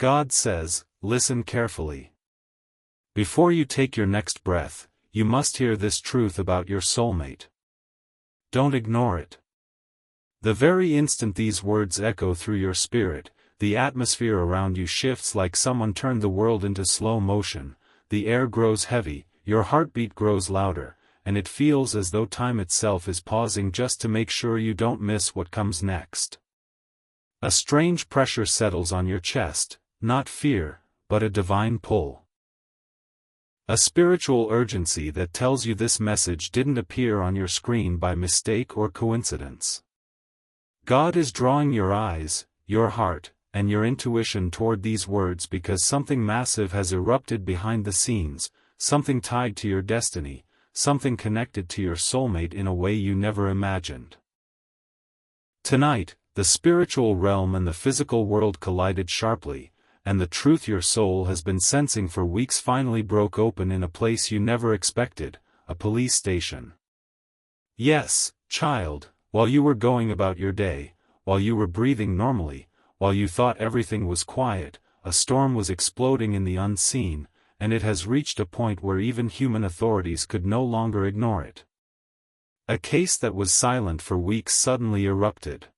God says, listen carefully. Before you take your next breath, you must hear this truth about your soulmate. Don't ignore it. The very instant these words echo through your spirit, the atmosphere around you shifts like someone turned the world into slow motion, the air grows heavy, your heartbeat grows louder, and it feels as though time itself is pausing just to make sure you don't miss what comes next. A strange pressure settles on your chest, not fear, but a divine pull. A spiritual urgency that tells you this message didn't appear on your screen by mistake or coincidence. God is drawing your eyes, your heart, and your intuition toward these words because something massive has erupted behind the scenes, something tied to your destiny, something connected to your soulmate in a way you never imagined. Tonight, the spiritual realm and the physical world collided sharply, and the truth your soul has been sensing for weeks finally broke open in a place you never expected, a police station. Yes, child, while you were going about your day, while you were breathing normally, while you thought everything was quiet, a storm was exploding in the unseen, and it has reached a point where even human authorities could no longer ignore it. A case that was silent for weeks suddenly erupted.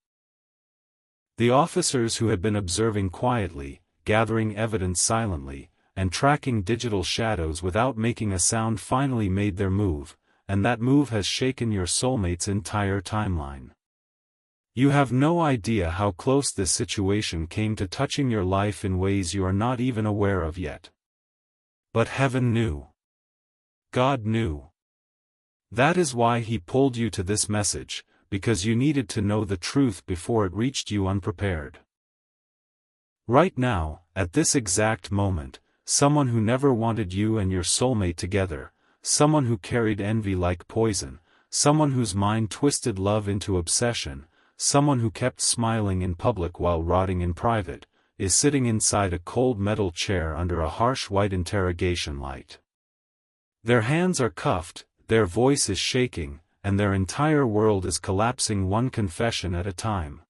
The officers who had been observing quietly, gathering evidence silently, and tracking digital shadows without making a sound finally made their move, and that move has shaken your soulmate's entire timeline. You have no idea how close this situation came to touching your life in ways you are not even aware of yet. But heaven knew. God knew. That is why He pulled you to this message, because you needed to know the truth before it reached you unprepared. Right now, at this exact moment, someone who never wanted you and your soulmate together, someone who carried envy like poison, someone whose mind twisted love into obsession, someone who kept smiling in public while rotting in private, is sitting inside a cold metal chair under a harsh white interrogation light. Their hands are cuffed, their voice is shaking, and their entire world is collapsing one confession at a time.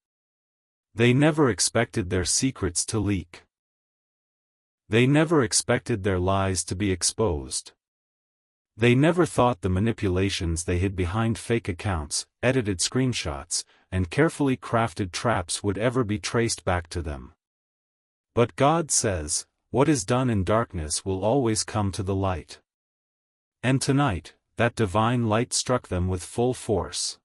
They never expected their secrets to leak. They never expected their lies to be exposed. They never thought the manipulations they hid behind fake accounts, edited screenshots, and carefully crafted traps would ever be traced back to them. But God says, what is done in darkness will always come to the light. And tonight, that divine light struck them with full force.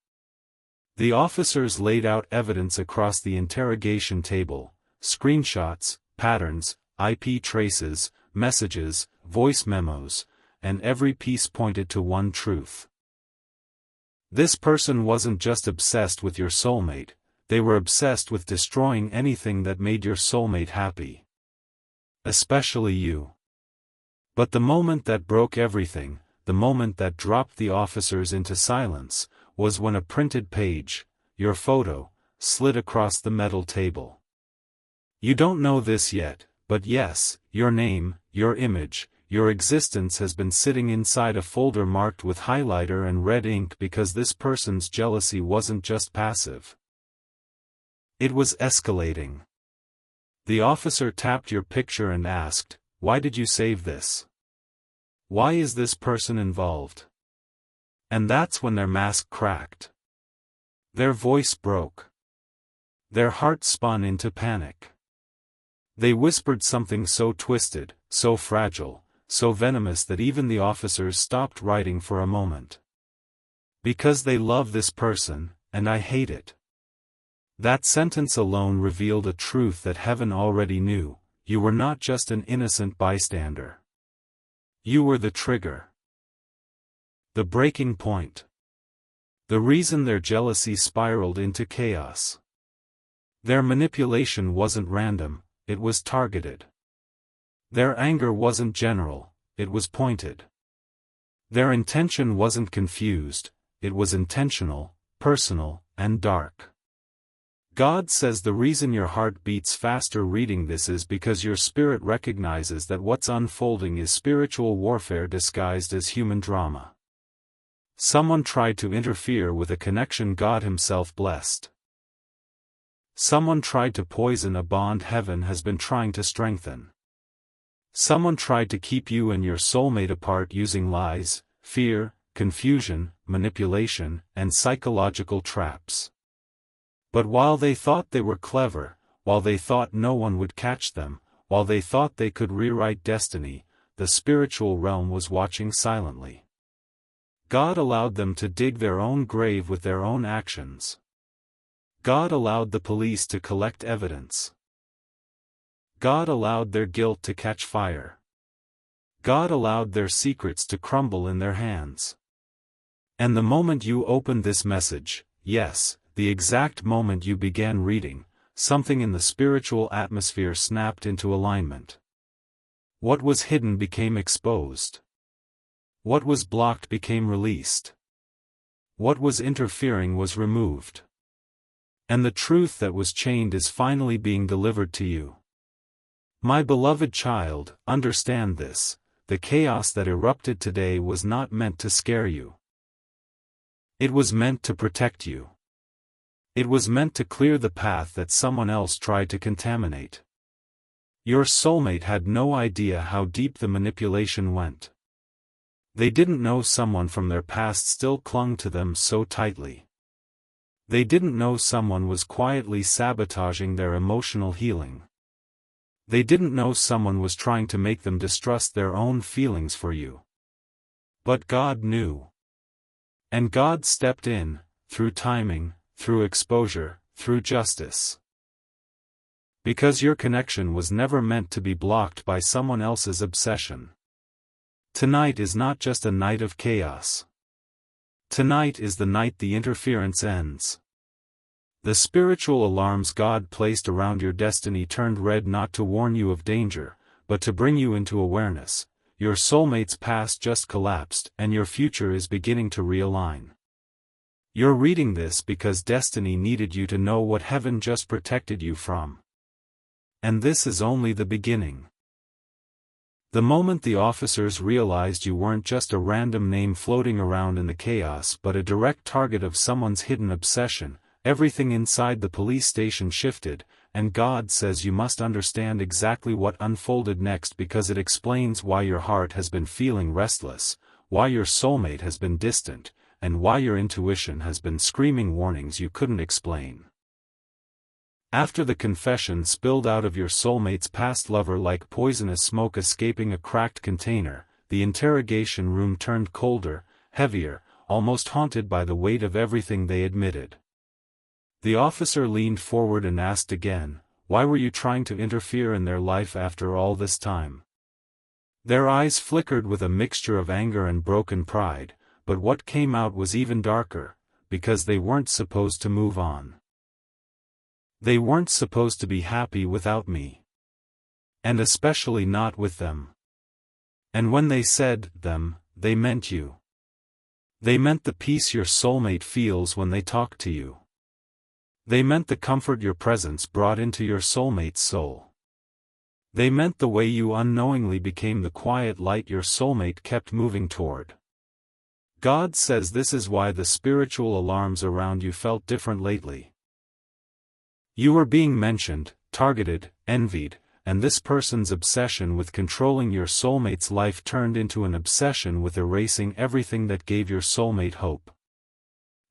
The officers laid out evidence across the interrogation table, screenshots, patterns, IP traces, messages, voice memos, and every piece pointed to one truth. This person wasn't just obsessed with your soulmate, they were obsessed with destroying anything that made your soulmate happy. Especially you. But the moment that broke everything, the moment that dropped the officers into silence, was when a printed page, your photo, slid across the metal table. You don't know this yet, but yes, your name, your image, your existence has been sitting inside a folder marked with highlighter and red ink because this person's jealousy wasn't just passive. It was escalating. The officer tapped your picture and asked, "Why did you save this? Why is this person involved?" And that's when their mask cracked. Their voice broke. Their heart spun into panic. They whispered something so twisted, so fragile, so venomous that even the officers stopped writing for a moment. Because they love this person, and I hate it. That sentence alone revealed a truth that heaven already knew: you were not just an innocent bystander. You were the trigger. The breaking point. The reason their jealousy spiraled into chaos. Their manipulation wasn't random, it was targeted. Their anger wasn't general, it was pointed. Their intention wasn't confused, it was intentional, personal, and dark. God says the reason your heart beats faster reading this is because your spirit recognizes that what's unfolding is spiritual warfare disguised as human drama. Someone tried to interfere with a connection God Himself blessed. Someone tried to poison a bond heaven has been trying to strengthen. Someone tried to keep you and your soulmate apart using lies, fear, confusion, manipulation, and psychological traps. But while they thought they were clever, while they thought no one would catch them, while they thought they could rewrite destiny, the spiritual realm was watching silently. God allowed them to dig their own grave with their own actions. God allowed the police to collect evidence. God allowed their guilt to catch fire. God allowed their secrets to crumble in their hands. And the moment you opened this message, yes, the exact moment you began reading, something in the spiritual atmosphere snapped into alignment. What was hidden became exposed. What was blocked became released. What was interfering was removed. And the truth that was chained is finally being delivered to you. My beloved child, understand this: the chaos that erupted today was not meant to scare you. It was meant to protect you. It was meant to clear the path that someone else tried to contaminate. Your soulmate had no idea how deep the manipulation went. They didn't know someone from their past still clung to them so tightly. They didn't know someone was quietly sabotaging their emotional healing. They didn't know someone was trying to make them distrust their own feelings for you. But God knew. And God stepped in, through timing, through exposure, through justice. Because your connection was never meant to be blocked by someone else's obsession. Tonight is not just a night of chaos. Tonight is the night the interference ends. The spiritual alarms God placed around your destiny turned red not to warn you of danger, but to bring you into awareness. Your soulmate's past just collapsed and your future is beginning to realign. You're reading this because destiny needed you to know what heaven just protected you from. And this is only the beginning. The moment the officers realized you weren't just a random name floating around in the chaos but a direct target of someone's hidden obsession, everything inside the police station shifted, and God says you must understand exactly what unfolded next because it explains why your heart has been feeling restless, why your soulmate has been distant, and why your intuition has been screaming warnings you couldn't explain. After the confession spilled out of your soulmate's past lover like poisonous smoke escaping a cracked container, the interrogation room turned colder, heavier, almost haunted by the weight of everything they admitted. The officer leaned forward and asked again, "Why were you trying to interfere in their life after all this time?" Their eyes flickered with a mixture of anger and broken pride, but what came out was even darker, because they weren't supposed to move on. They weren't supposed to be happy without me. And especially not with them. And when they said them, they meant you. They meant the peace your soulmate feels when they talk to you. They meant the comfort your presence brought into your soulmate's soul. They meant the way you unknowingly became the quiet light your soulmate kept moving toward. God says this is why the spiritual alarms around you felt different lately. You were being mentioned, targeted, envied, and this person's obsession with controlling your soulmate's life turned into an obsession with erasing everything that gave your soulmate hope.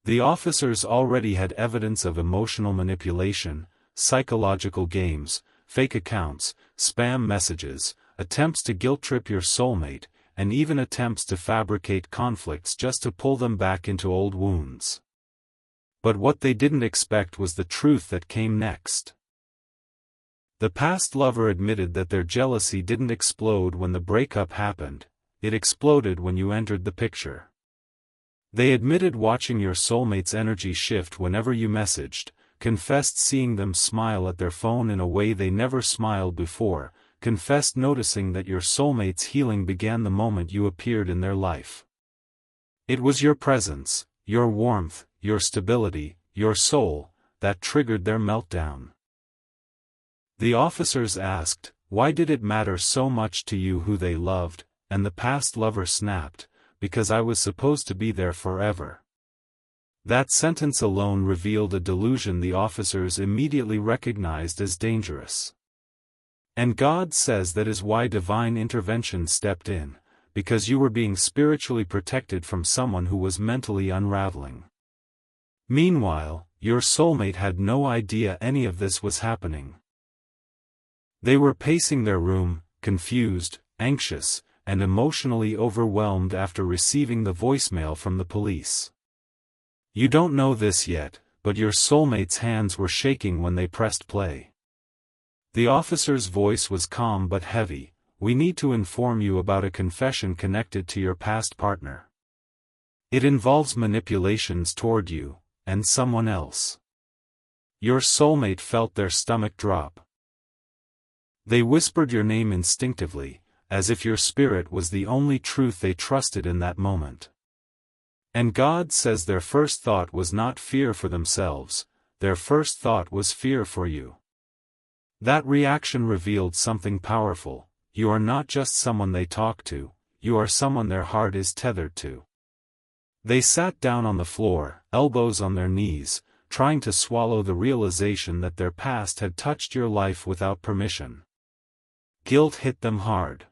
The officers already had evidence of emotional manipulation, psychological games, fake accounts, spam messages, attempts to guilt-trip your soulmate, and even attempts to fabricate conflicts just to pull them back into old wounds. But what they didn't expect was the truth that came next. The past lover admitted that their jealousy didn't explode when the breakup happened, it exploded when you entered the picture. They admitted watching your soulmate's energy shift whenever you messaged, confessed seeing them smile at their phone in a way they never smiled before, confessed noticing that your soulmate's healing began the moment you appeared in their life. It was your presence, your warmth, your stability, your soul, that triggered their meltdown. The officers asked, "Why did it matter so much to you who they loved?" And the past lover snapped, "Because I was supposed to be there forever." That sentence alone revealed a delusion the officers immediately recognized as dangerous. And God says that is why divine intervention stepped in, because you were being spiritually protected from someone who was mentally unraveling. Meanwhile, your soulmate had no idea any of this was happening. They were pacing their room, confused, anxious, and emotionally overwhelmed after receiving the voicemail from the police. You don't know this yet, but your soulmate's hands were shaking when they pressed play. The officer's voice was calm but heavy. We need to inform you about a confession connected to your past partner. It involves manipulations toward you, and someone else. Your soulmate felt their stomach drop. They whispered your name instinctively, as if your spirit was the only truth they trusted in that moment. And God says their first thought was not fear for themselves, their first thought was fear for you. That reaction revealed something powerful. You are not just someone they talk to, you are someone their heart is tethered to. They sat down on the floor, elbows on their knees, trying to swallow the realization that their past had touched your life without permission. Guilt hit them hard.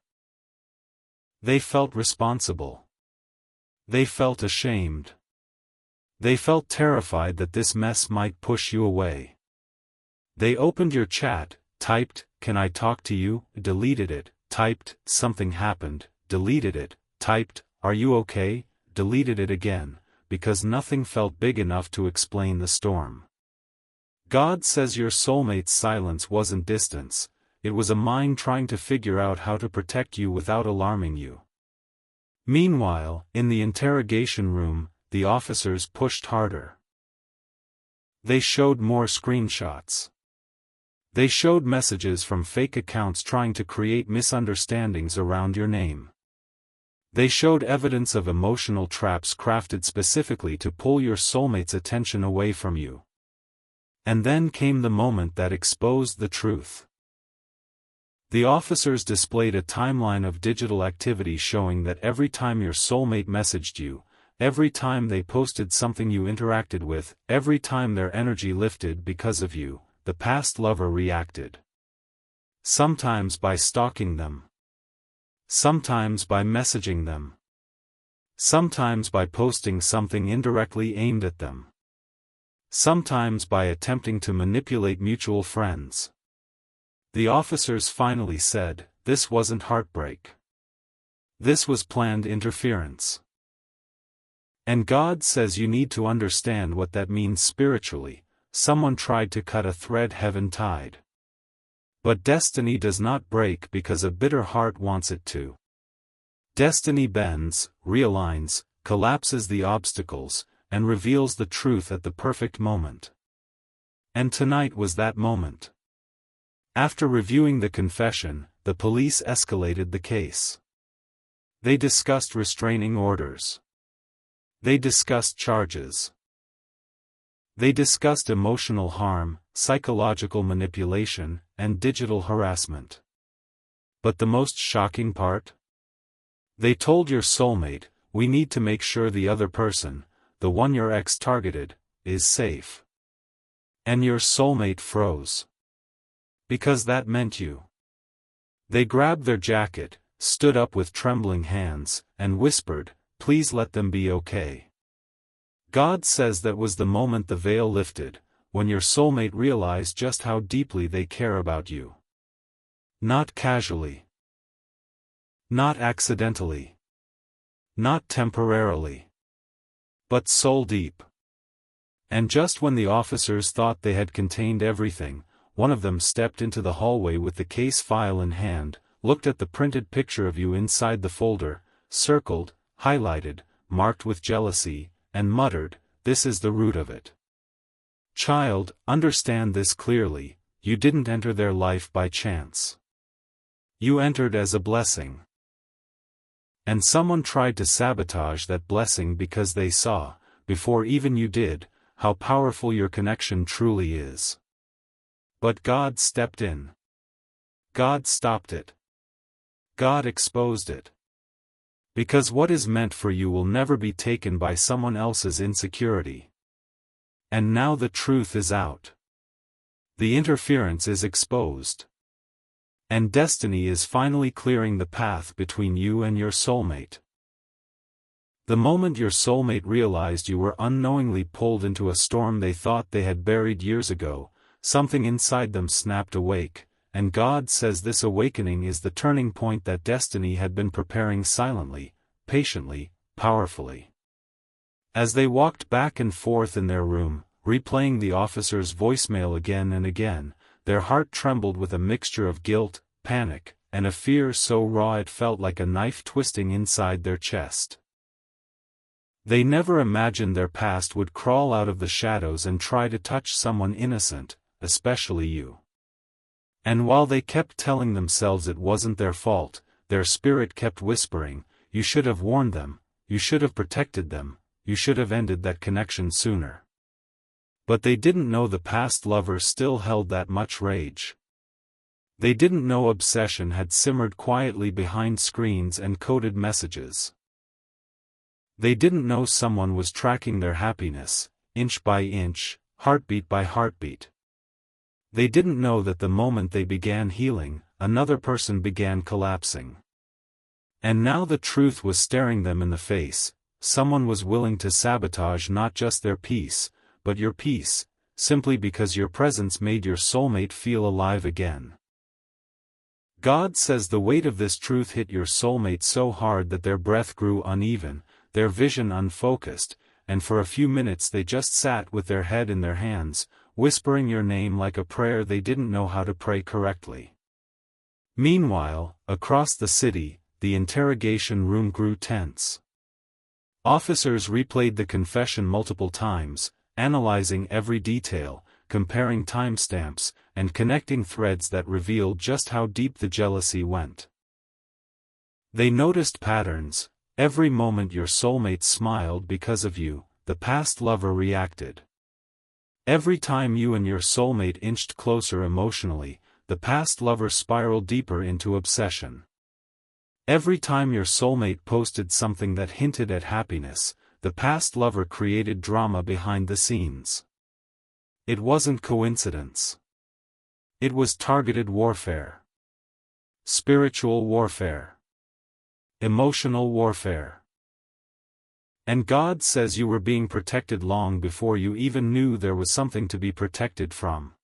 They felt responsible. They felt ashamed. They felt terrified that this mess might push you away. They opened your chat, typed, "Can I talk to you?" deleted it, typed, "Something happened," deleted it, typed, "Are you okay?" deleted it again, because nothing felt big enough to explain the storm. God says your soulmate's silence wasn't distance, it was a mind trying to figure out how to protect you without alarming you. Meanwhile, in the interrogation room, the officers pushed harder. They showed more screenshots. They showed messages from fake accounts trying to create misunderstandings around your name. They showed evidence of emotional traps crafted specifically to pull your soulmate's attention away from you. And then came the moment that exposed the truth. The officers displayed a timeline of digital activity showing that every time your soulmate messaged you, every time they posted something you interacted with, every time their energy lifted because of you, the past lover reacted. Sometimes by stalking them. Sometimes by messaging them. Sometimes by posting something indirectly aimed at them. Sometimes by attempting to manipulate mutual friends. The officers finally said, this wasn't heartbreak. This was planned interference. And God says you need to understand what that means spiritually. Someone tried to cut a thread heaven tied. But destiny does not break because a bitter heart wants it to. Destiny bends, realigns, collapses the obstacles, and reveals the truth at the perfect moment. And tonight was that moment. After reviewing the confession, the police escalated the case. They discussed restraining orders. They discussed charges. They discussed emotional harm, psychological manipulation, and digital harassment. But the most shocking part? They told your soulmate, we need to make sure the other person, the one your ex targeted, is safe. And your soulmate froze. Because that meant you. They grabbed their jacket, stood up with trembling hands, and whispered, please let them be okay. God says that was the moment the veil lifted, when your soulmate realized just how deeply they care about you. Not casually. Not accidentally. Not temporarily. But soul deep. And just when the officers thought they had contained everything, one of them stepped into the hallway with the case file in hand, looked at the printed picture of you inside the folder, circled, highlighted, marked with jealousy, and muttered, this is the root of it. Child, understand this clearly, you didn't enter their life by chance. You entered as a blessing. And someone tried to sabotage that blessing because they saw, before even you did, how powerful your connection truly is. But God stepped in. God stopped it. God exposed it. Because what is meant for you will never be taken by someone else's insecurity. And now the truth is out. The interference is exposed. And destiny is finally clearing the path between you and your soulmate. The moment your soulmate realized you were unknowingly pulled into a storm they thought they had buried years ago, something inside them snapped awake, and God says this awakening is the turning point that destiny had been preparing silently, patiently, powerfully. As they walked back and forth in their room, replaying the officer's voicemail again and again, their heart trembled with a mixture of guilt, panic, and a fear so raw it felt like a knife twisting inside their chest. They never imagined their past would crawl out of the shadows and try to touch someone innocent, especially you. And while they kept telling themselves it wasn't their fault, their spirit kept whispering, "You should have warned them, you should have protected them, you should have ended that connection sooner." But they didn't know the past lover still held that much rage. They didn't know obsession had simmered quietly behind screens and coded messages. They didn't know someone was tracking their happiness, inch by inch, heartbeat by heartbeat. They didn't know that the moment they began healing, another person began collapsing. And now the truth was staring them in the face. Someone was willing to sabotage not just their peace, but your peace, simply because your presence made your soulmate feel alive again. God says the weight of this truth hit your soulmate so hard that their breath grew uneven, their vision unfocused, and for a few minutes they just sat with their head in their hands, whispering your name like a prayer they didn't know how to pray correctly. Meanwhile, across the city, the interrogation room grew tense. Officers replayed the confession multiple times, analyzing every detail, comparing timestamps, and connecting threads that revealed just how deep the jealousy went. They noticed patterns. Every moment your soulmate smiled because of you, the past lover reacted. Every time you and your soulmate inched closer emotionally, the past lover spiraled deeper into obsession. Every time your soulmate posted something that hinted at happiness, the past lover created drama behind the scenes. It wasn't coincidence. It was targeted warfare. Spiritual warfare. Emotional warfare. And God says you were being protected long before you even knew there was something to be protected from.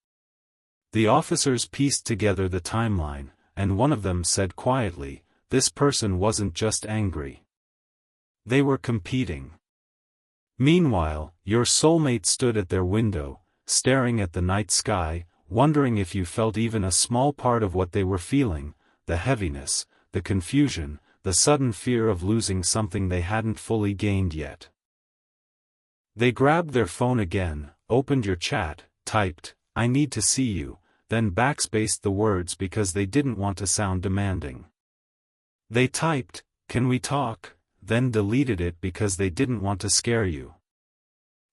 The officers pieced together the timeline, and one of them said quietly, "This person wasn't just angry. They were competing." Meanwhile, your soulmate stood at their window, staring at the night sky, wondering if you felt even a small part of what they were feeling, the heaviness, the confusion, the sudden fear of losing something they hadn't fully gained yet. They grabbed their phone again, opened your chat, typed, "I need to see you," then backspaced the words because they didn't want to sound demanding. They typed, "Can we talk?" then deleted it because they didn't want to scare you.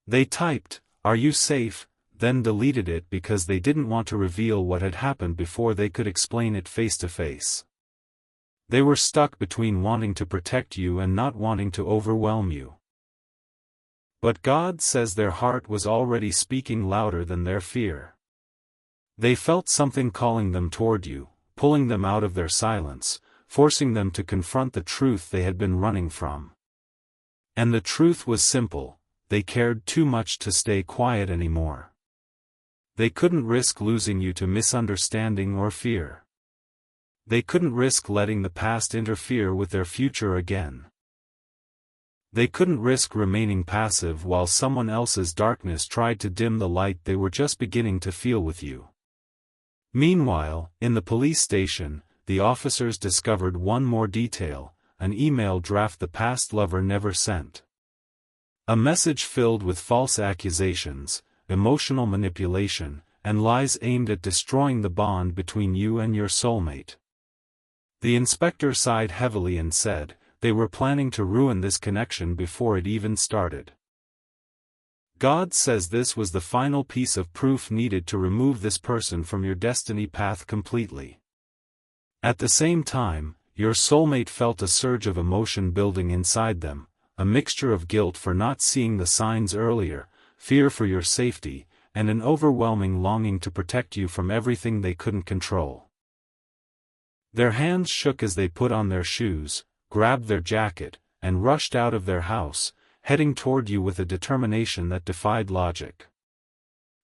They typed, "Are you safe?" then deleted it because they didn't want to reveal what had happened before they could explain it face to face. They were stuck between wanting to protect you and not wanting to overwhelm you. But God says their heart was already speaking louder than their fear. They felt something calling them toward you, pulling them out of their silence, forcing them to confront the truth they had been running from. And the truth was simple: they cared too much to stay quiet anymore. They couldn't risk losing you to misunderstanding or fear. They couldn't risk letting the past interfere with their future again. They couldn't risk remaining passive while someone else's darkness tried to dim the light they were just beginning to feel with you. Meanwhile, in the police station, the officers discovered one more detail: an email draft the past lover never sent. A message filled with false accusations, emotional manipulation, and lies aimed at destroying the bond between you and your soulmate. The inspector sighed heavily and said, "They were planning to ruin this connection before it even started." God says this was the final piece of proof needed to remove this person from your destiny path completely. At the same time, your soulmate felt a surge of emotion building inside them, a mixture of guilt for not seeing the signs earlier, fear for your safety, and an overwhelming longing to protect you from everything they couldn't control. Their hands shook as they put on their shoes, grabbed their jacket, and rushed out of their house, heading toward you with a determination that defied logic.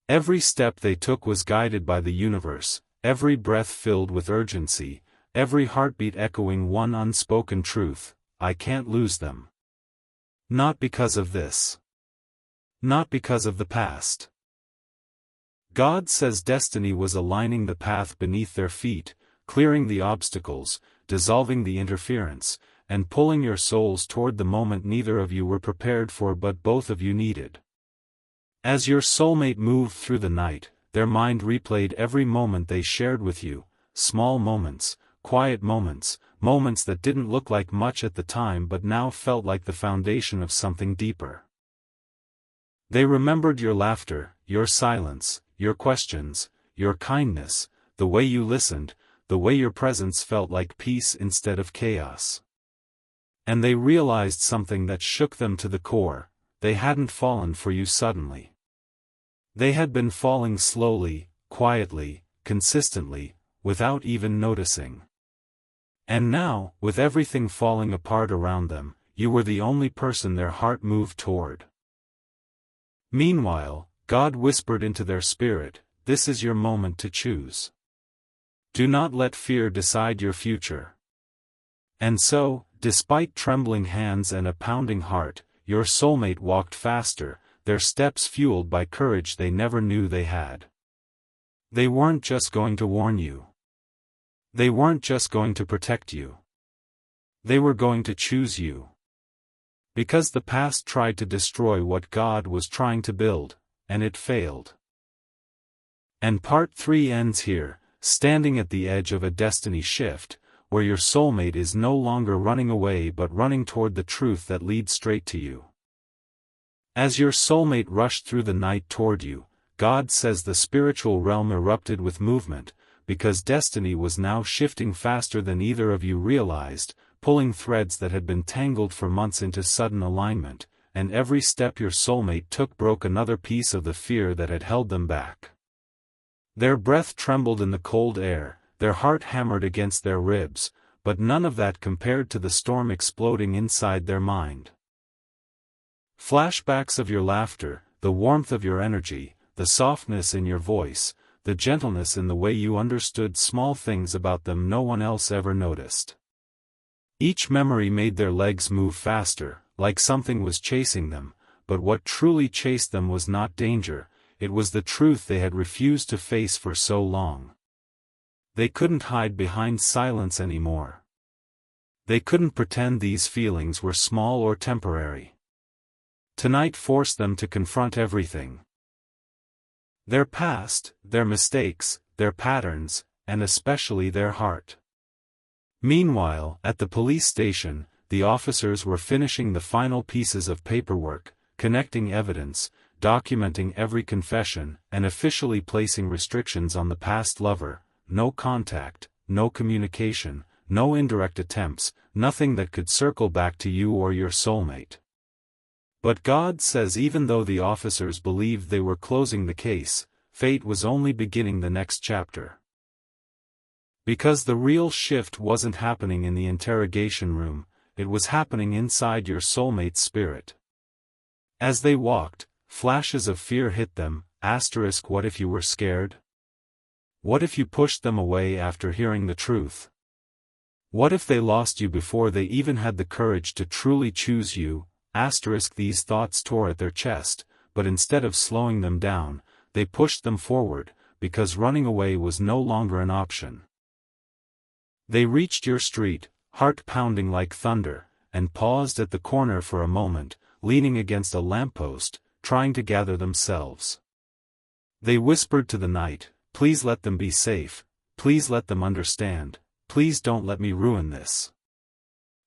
Every step they took was guided by the universe, every breath filled with urgency, every heartbeat echoing one unspoken truth: I can't lose them. Not because of this. Not because of the past. God says destiny was aligning the path beneath their feet, clearing the obstacles, dissolving the interference, and pulling your souls toward the moment neither of you were prepared for but both of you needed. As your soulmate moved through the night, their mind replayed every moment they shared with you, small moments, quiet moments, moments that didn't look like much at the time but now felt like the foundation of something deeper. They remembered your laughter, your silence, your questions, your kindness, the way you listened, the way your presence felt like peace instead of chaos. And they realized something that shook them to the core: they hadn't fallen for you suddenly. They had been falling slowly, quietly, consistently, without even noticing. And now, with everything falling apart around them, you were the only person their heart moved toward. Meanwhile, God whispered into their spirit, "This is your moment to choose. Do not let fear decide your future." And so, despite trembling hands and a pounding heart, your soulmate walked faster, their steps fueled by courage they never knew they had. They weren't just going to warn you. They weren't just going to protect you. They were going to choose you. Because the past tried to destroy what God was trying to build, and it failed. And part 3 ends here, standing at the edge of a destiny shift, where your soulmate is no longer running away but running toward the truth that leads straight to you. As your soulmate rushed through the night toward you, God says the spiritual realm erupted with movement, because destiny was now shifting faster than either of you realized, pulling threads that had been tangled for months into sudden alignment, and every step your soulmate took broke another piece of the fear that had held them back. Their breath trembled in the cold air, their heart hammered against their ribs, but none of that compared to the storm exploding inside their mind. Flashbacks of your laughter, the warmth of your energy, the softness in your voice, the gentleness in the way you understood small things about them no one else ever noticed. Each memory made their legs move faster, like something was chasing them, but what truly chased them was not danger, it was the truth they had refused to face for so long. They couldn't hide behind silence anymore. They couldn't pretend these feelings were small or temporary. Tonight forced them to confront everything. Their past, their mistakes, their patterns, and especially their heart. Meanwhile, at the police station, the officers were finishing the final pieces of paperwork, connecting evidence, documenting every confession, and officially placing restrictions on the past lover: no contact, no communication, no indirect attempts, nothing that could circle back to you or your soulmate. But God says even though the officers believed they were closing the case, fate was only beginning the next chapter. Because the real shift wasn't happening in the interrogation room, it was happening inside your soulmate's spirit. As they walked, flashes of fear hit them. What if you were scared? What if you pushed them away after hearing the truth? What if they lost you before they even had the courage to truly choose you? These thoughts tore at their chest, but instead of slowing them down, they pushed them forward, because running away was no longer an option. They reached your street, heart pounding like thunder, and paused at the corner for a moment, leaning against a lamppost, trying to gather themselves. They whispered to the night, "Please let them be safe, please let them understand, please don't let me ruin this."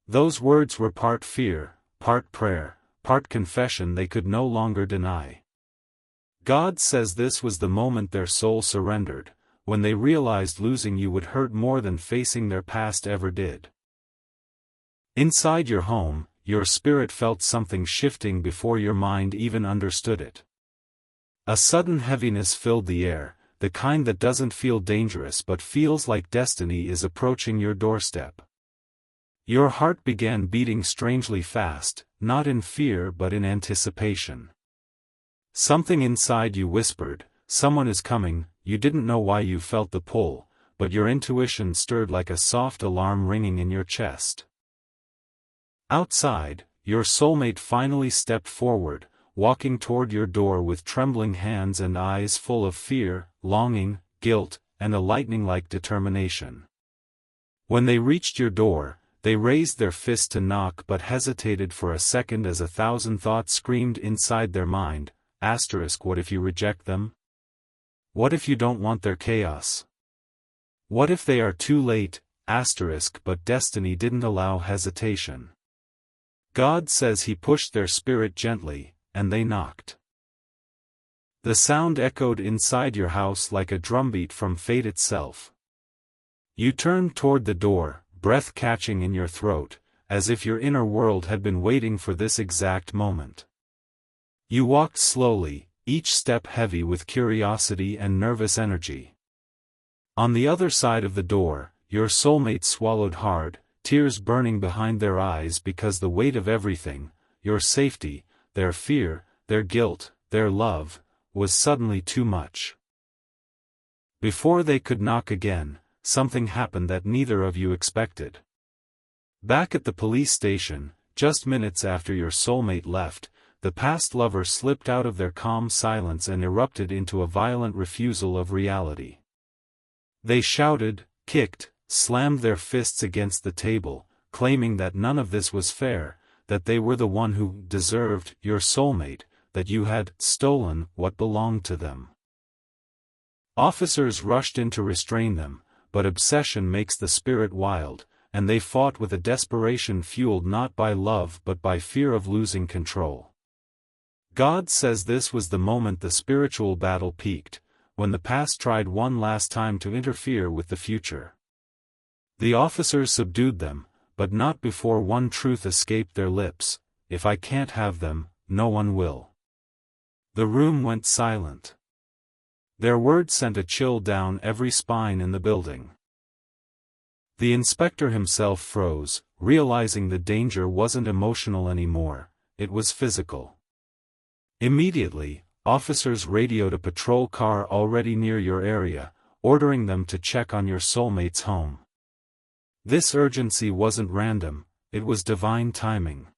Those words were part fear, part prayer, part confession they could no longer deny. God says this was the moment their soul surrendered, when they realized losing you would hurt more than facing their past ever did. Inside your home, your spirit felt something shifting before your mind even understood it. A sudden heaviness filled the air, the kind that doesn't feel dangerous but feels like destiny is approaching your doorstep. Your heart began beating strangely fast, not in fear but in anticipation. Something inside you whispered, "Someone is coming." You didn't know why you felt the pull, but your intuition stirred like a soft alarm ringing in your chest. Outside, your soulmate finally stepped forward, walking toward your door with trembling hands and eyes full of fear, longing, guilt, and a lightning-like determination. When they reached your door, they raised their fist to knock but hesitated for a second as 1,000 thoughts screamed inside their mind. What if you reject them? What if you don't want their chaos? What if they are too late? But destiny didn't allow hesitation. God says He pushed their spirit gently, and they knocked. The sound echoed inside your house like a drumbeat from fate itself. You turned toward the door, breath catching in your throat, as if your inner world had been waiting for this exact moment. You walked slowly, each step heavy with curiosity and nervous energy. On the other side of the door, your soulmate swallowed hard, tears burning behind their eyes because the weight of everything, your safety, their fear, their guilt, their love, was suddenly too much. Before they could knock again, something happened that neither of you expected. Back at the police station, just minutes after your soulmate left, the past lover slipped out of their calm silence and erupted into a violent refusal of reality. They shouted, kicked, slammed their fists against the table, claiming that none of this was fair, that they were the one who deserved your soulmate, that you had stolen what belonged to them. Officers rushed in to restrain them, but obsession makes the spirit wild, and they fought with a desperation fueled not by love but by fear of losing control. God says this was the moment the spiritual battle peaked, when the past tried one last time to interfere with the future. The officers subdued them, but not before one truth escaped their lips: if I can't have them, no one will. The room went silent. Their words sent a chill down every spine in the building. The inspector himself froze, realizing the danger wasn't emotional anymore, it was physical. Immediately, officers radioed a patrol car already near your area, ordering them to check on your soulmate's home. This urgency wasn't random, it was divine timing.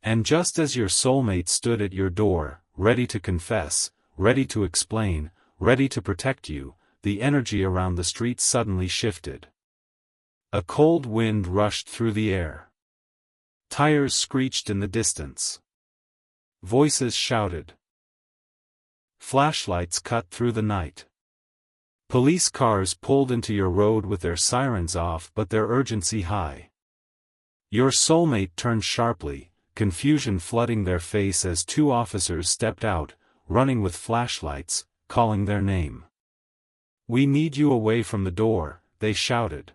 And just as your soulmate stood at your door, ready to confess, ready to explain, ready to protect you, the energy around the street suddenly shifted. A cold wind rushed through the air. Tires screeched in the distance. Voices shouted. Flashlights cut through the night. Police cars pulled into your road with their sirens off but their urgency high. Your soulmate turned sharply, confusion flooding their face as two officers stepped out, running with flashlights, calling their name. We need you away from the door, they shouted.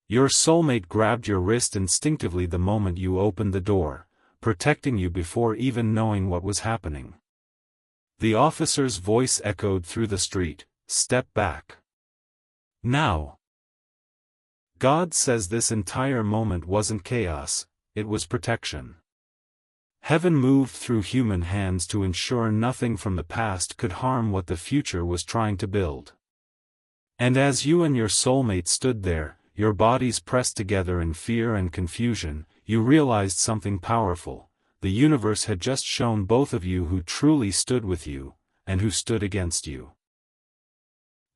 Your soulmate grabbed your wrist instinctively the moment you opened the door, protecting you before even knowing what was happening. The officer's voice echoed through the street, step back. Now. God says this entire moment wasn't chaos, it was protection. Heaven moved through human hands to ensure nothing from the past could harm what the future was trying to build. And as you and your soulmate stood there, your bodies pressed together in fear and confusion, you realized something powerful. The universe had just shown both of you who truly stood with you, and who stood against you.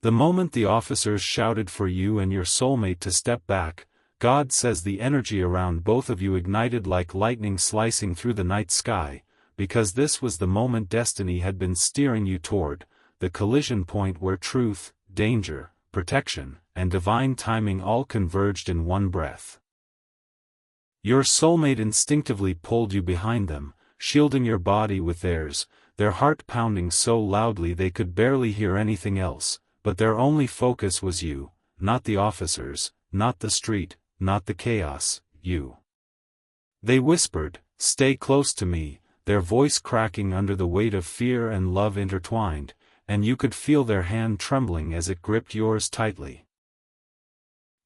The moment the officers shouted for you and your soulmate to step back, God says the energy around both of you ignited like lightning slicing through the night sky, because this was the moment destiny had been steering you toward, the collision point where truth, danger, protection, and divine timing all converged in one breath. Your soulmate instinctively pulled you behind them, shielding your body with theirs, their heart pounding so loudly they could barely hear anything else, but their only focus was you, not the officers, not the street, not the chaos, you. They whispered, stay close to me, their voice cracking under the weight of fear and love intertwined, and you could feel their hand trembling as it gripped yours tightly.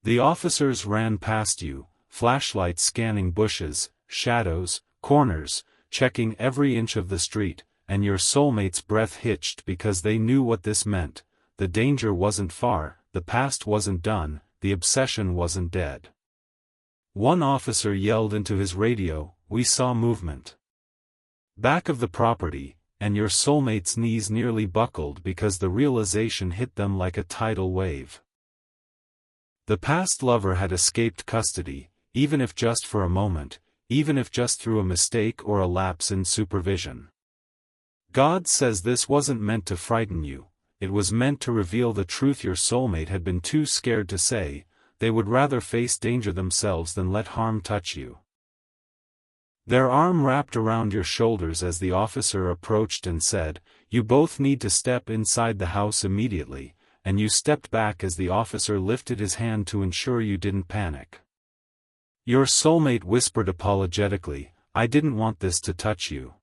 The officers ran past you, flashlights scanning bushes, shadows, corners, checking every inch of the street, and your soulmate's breath hitched because they knew what this meant. The danger wasn't far, the past wasn't done, the obsession wasn't dead. One officer yelled into his radio, "We saw movement back of the property," and your soulmate's knees nearly buckled because the realization hit them like a tidal wave. The past lover had escaped custody, even if just for a moment, even if just through a mistake or a lapse in supervision. God says this wasn't meant to frighten you, it was meant to reveal the truth your soulmate had been too scared to say. They would rather face danger themselves than let harm touch you. Their arm wrapped around your shoulders as the officer approached and said, "You both need to step inside the house immediately," and you stepped back as the officer lifted his hand to ensure you didn't panic. Your soulmate whispered apologetically, "I didn't want this to touch you.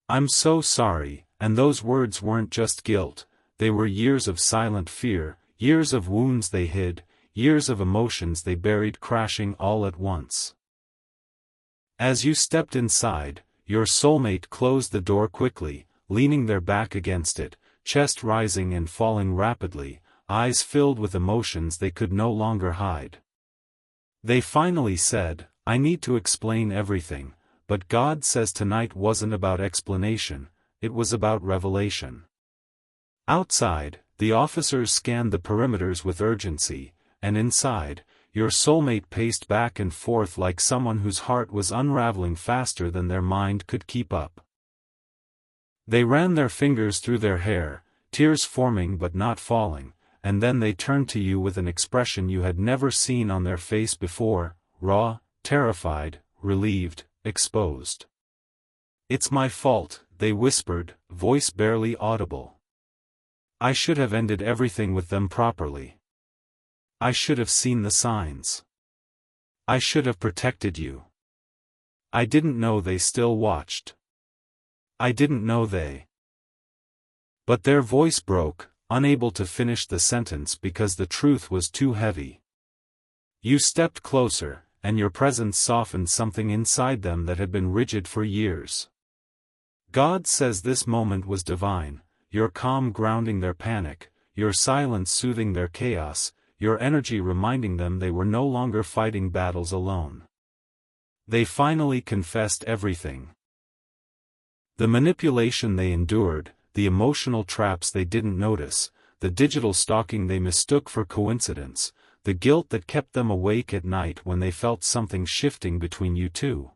I'm so sorry," and those words weren't just guilt, they were years of silent fear, years of wounds they hid, years of emotions they buried crashing all at once. As you stepped inside, your soulmate closed the door quickly, leaning their back against it, chest rising and falling rapidly, eyes filled with emotions they could no longer hide. They finally said, "I need to explain everything, but God says tonight wasn't about explanation, it was about revelation." Outside, the officers scanned the perimeters with urgency, and inside, your soulmate paced back and forth like someone whose heart was unraveling faster than their mind could keep up. They ran their fingers through their hair, tears forming but not falling, and then they turned to you with an expression you had never seen on their face before, raw, terrified, relieved, exposed. "It's my fault," they whispered, voice barely audible. "I should have ended everything with them properly. I should have seen the signs. I should have protected you. I didn't know they still watched. I didn't know they..." But their voice broke, unable to finish the sentence because the truth was too heavy. You stepped closer, and your presence softened something inside them that had been rigid for years. God says this moment was divine, your calm grounding their panic, your silence soothing their chaos, your energy reminding them they were no longer fighting battles alone. They finally confessed everything. The manipulation they endured, the emotional traps they didn't notice, the digital stalking they mistook for coincidence, the guilt that kept them awake at night when they felt something shifting between you two.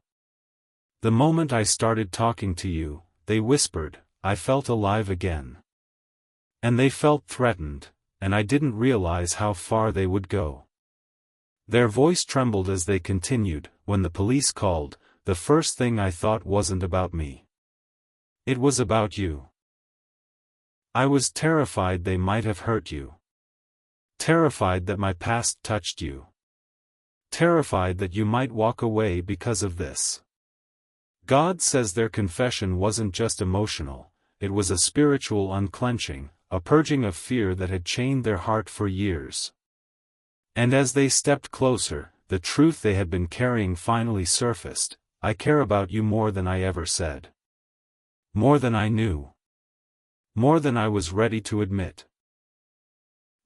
"The moment I started talking to you," they whispered, "I felt alive again. And they felt threatened, and I didn't realize how far they would go." Their voice trembled as they continued, "When the police called, the first thing I thought wasn't about me. It was about you. I was terrified they might have hurt you. Terrified that my past touched you. Terrified that you might walk away because of this." God says their confession wasn't just emotional, it was a spiritual unclenching, a purging of fear that had chained their heart for years. And as they stepped closer, the truth they had been carrying finally surfaced. "I care about you more than I ever said. More than I knew. More than I was ready to admit."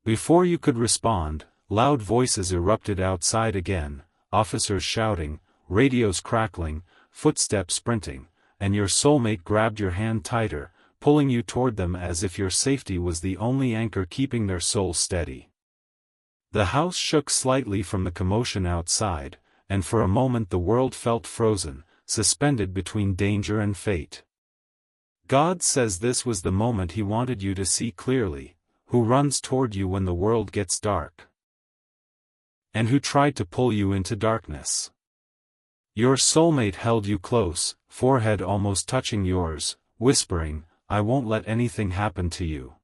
Before you could respond, loud voices erupted outside again, officers shouting, radios crackling, footsteps sprinting, and your soulmate grabbed your hand tighter, pulling you toward them as if your safety was the only anchor keeping their souls steady. The house shook slightly from the commotion outside, and for a moment the world felt frozen, suspended between danger and fate. God says this was the moment He wanted you to see clearly, who runs toward you when the world gets dark, and who tried to pull you into darkness. Your soulmate held you close, forehead almost touching yours, whispering, "I won't let anything happen to you.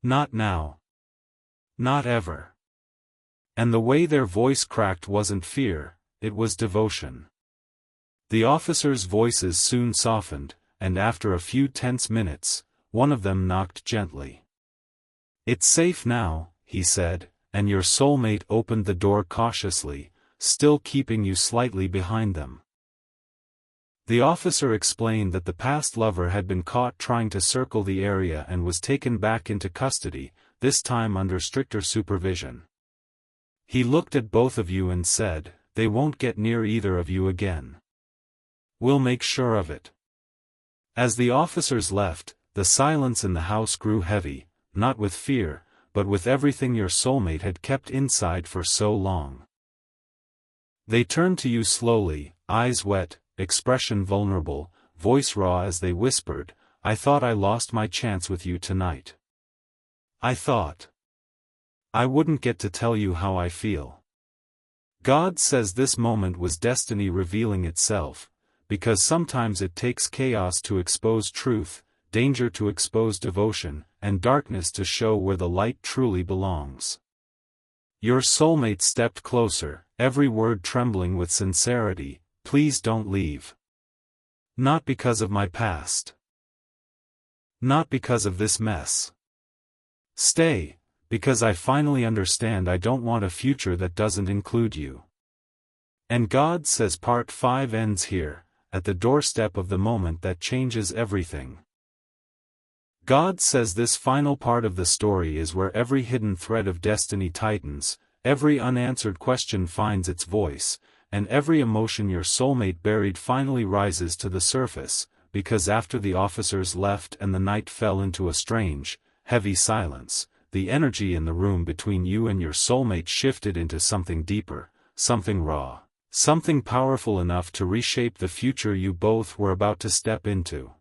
Not now. Not ever." And the way their voice cracked wasn't fear, it was devotion. The officers' voices soon softened, and after a few tense minutes, one of them knocked gently. "It's safe now," he said, and your soulmate opened the door cautiously, still keeping you slightly behind them. The officer explained that the past lover had been caught trying to circle the area and was taken back into custody, this time under stricter supervision. He looked at both of you and said, "They won't get near either of you again. We'll make sure of it." As the officers left, the silence in the house grew heavy, not with fear, but with everything your soulmate had kept inside for so long. They turned to you slowly, eyes wet, expression vulnerable, voice raw as they whispered, "I thought I lost my chance with you tonight. I thought I wouldn't get to tell you how I feel." God says this moment was destiny revealing itself, because sometimes it takes chaos to expose truth, danger to expose devotion, and darkness to show where the light truly belongs. Your soulmate stepped closer, every word trembling with sincerity, "Please don't leave. Not because of my past. Not because of this mess. Stay, because I finally understand I don't want a future that doesn't include you." And God says part 5 ends here, at the doorstep of the moment that changes everything. God says this final part of the story is where every hidden thread of destiny tightens, every unanswered question finds its voice, and every emotion your soulmate buried finally rises to the surface, because after the officers left and the night fell into a strange, heavy silence, the energy in the room between you and your soulmate shifted into something deeper, something raw, something powerful enough to reshape the future you both were about to step into.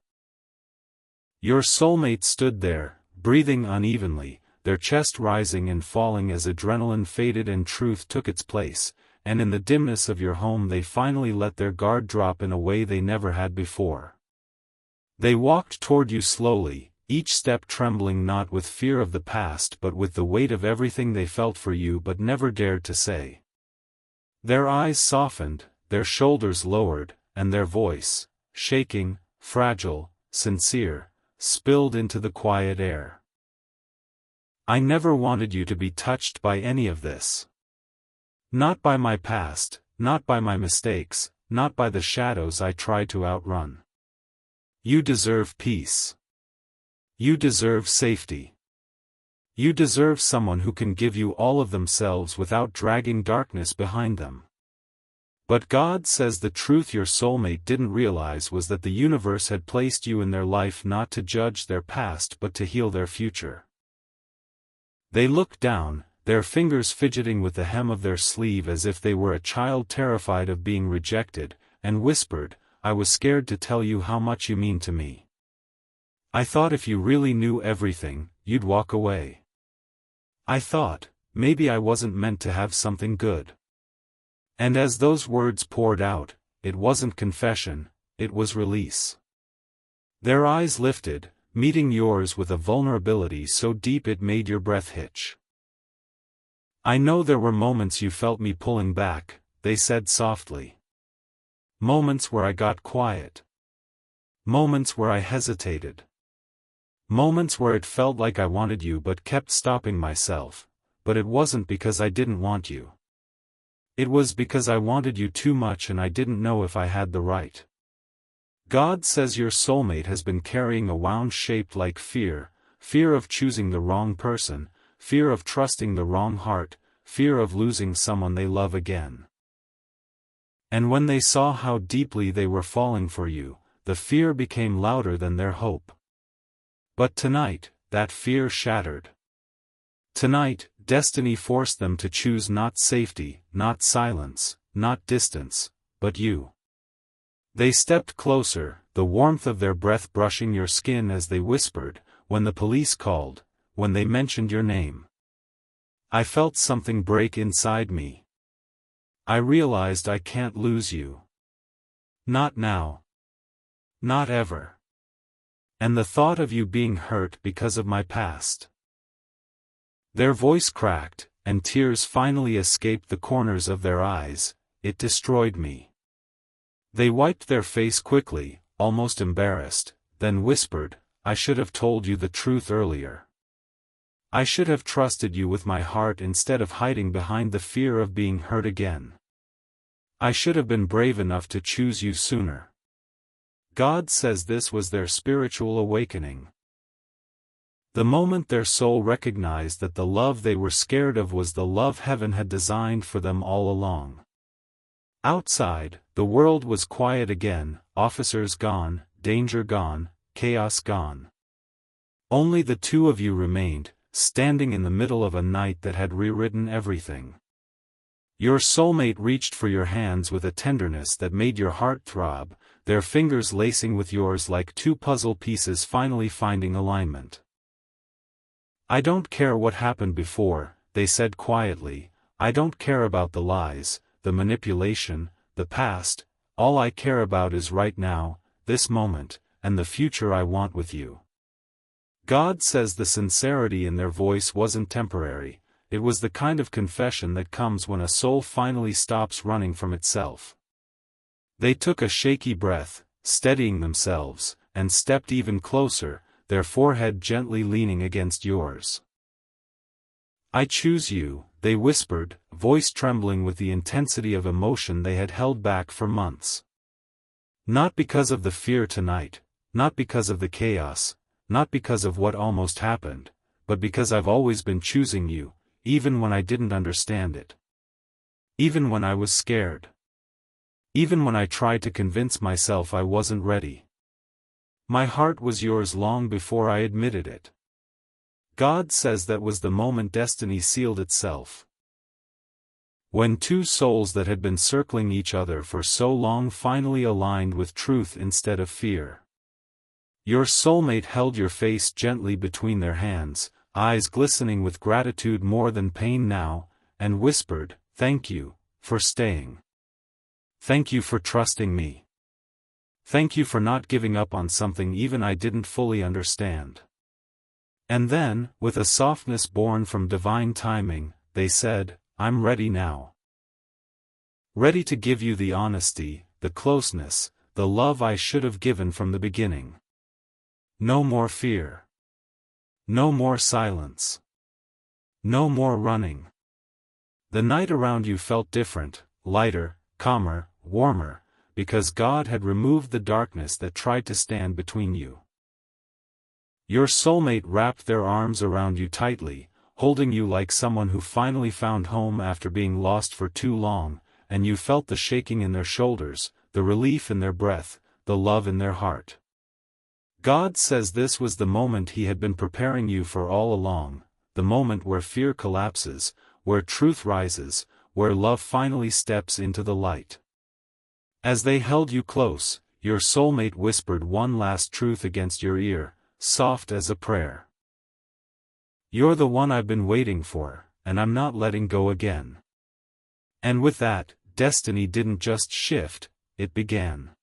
Your soulmate stood there, breathing unevenly, their chest rising and falling as adrenaline faded and truth took its place, and in the dimness of your home they finally let their guard drop in a way they never had before. They walked toward you slowly, each step trembling not with fear of the past but with the weight of everything they felt for you but never dared to say. Their eyes softened, their shoulders lowered, and their voice, shaking, fragile, sincere, spilled into the quiet air. "I never wanted you to be touched by any of this. Not by my past, not by my mistakes, not by the shadows I tried to outrun. You deserve peace. You deserve safety. You deserve someone who can give you all of themselves without dragging darkness behind them." But God says the truth your soulmate didn't realize was that the universe had placed you in their life not to judge their past but to heal their future. They looked down, their fingers fidgeting with the hem of their sleeve as if they were a child terrified of being rejected, and whispered, "I was scared to tell you how much you mean to me. I thought if you really knew everything, you'd walk away. I thought, maybe I wasn't meant to have something good." And as those words poured out, it wasn't confession, it was release. Their eyes lifted, meeting yours with a vulnerability so deep it made your breath hitch. "I know there were moments you felt me pulling back," they said softly. "Moments where I got quiet. Moments where I hesitated. Moments where it felt like I wanted you but kept stopping myself, but it wasn't because I didn't want you. It was because I wanted you too much and I didn't know if I had the right." God says your soulmate has been carrying a wound shaped like fear, fear of choosing the wrong person, fear of trusting the wrong heart, fear of losing someone they love again. And when they saw how deeply they were falling for you, the fear became louder than their hope. But tonight, that fear shattered. Tonight, destiny forced them to choose not safety, not silence, not distance, but you. They stepped closer, the warmth of their breath brushing your skin as they whispered, "When the police called, when they mentioned your name, I felt something break inside me. I realized I can't lose you. Not now. Not ever. And the thought of you being hurt because of my past." Their voice cracked, and tears finally escaped the corners of their eyes. "It destroyed me. They wiped their face quickly, almost embarrassed, then whispered, "I should have told you the truth earlier. I should have trusted you with my heart instead of hiding behind the fear of being hurt again. I should have been brave enough to choose you sooner." God says this was their spiritual awakening. The moment their soul recognized that the love they were scared of was the love heaven had designed for them all along. Outside, the world was quiet again, officers gone, danger gone, chaos gone. Only the two of you remained, standing in the middle of a night that had rewritten everything. Your soulmate reached for your hands with a tenderness that made your heart throb, their fingers lacing with yours like two puzzle pieces finally finding alignment. "I don't care what happened before," they said quietly. "I don't care about the lies, the manipulation, the past. All I care about is right now, this moment, and the future I want with you." God says the sincerity in their voice wasn't temporary, it was the kind of confession that comes when a soul finally stops running from itself. They took a shaky breath, steadying themselves, and stepped even closer, their forehead gently leaning against yours. "I choose you," they whispered, voice trembling with the intensity of emotion they had held back for months. "Not because of the fear tonight, not because of the chaos, not because of what almost happened, but because I've always been choosing you, even when I didn't understand it. Even when I was scared. Even when I tried to convince myself I wasn't ready. My heart was yours long before I admitted it." God says that was the moment destiny sealed itself. When two souls that had been circling each other for so long finally aligned with truth instead of fear. Your soulmate held your face gently between their hands, eyes glistening with gratitude more than pain now, and whispered, "Thank you, for staying. Thank you for trusting me. Thank you for not giving up on something even I didn't fully understand." And then, with a softness born from divine timing, they said, "I'm ready now. Ready to give you the honesty, the closeness, the love I should have given from the beginning. No more fear. No more silence. No more running." The night around you felt different, lighter, calmer, warmer, because God had removed the darkness that tried to stand between you. Your soulmate wrapped their arms around you tightly, holding you like someone who finally found home after being lost for too long, and you felt the shaking in their shoulders, the relief in their breath, the love in their heart. God says this was the moment He had been preparing you for all along, the moment where fear collapses, where truth rises, where love finally steps into the light. As they held you close, your soulmate whispered one last truth against your ear, soft as a prayer. "You're the one I've been waiting for, and I'm not letting go again." And with that, destiny didn't just shift, it began.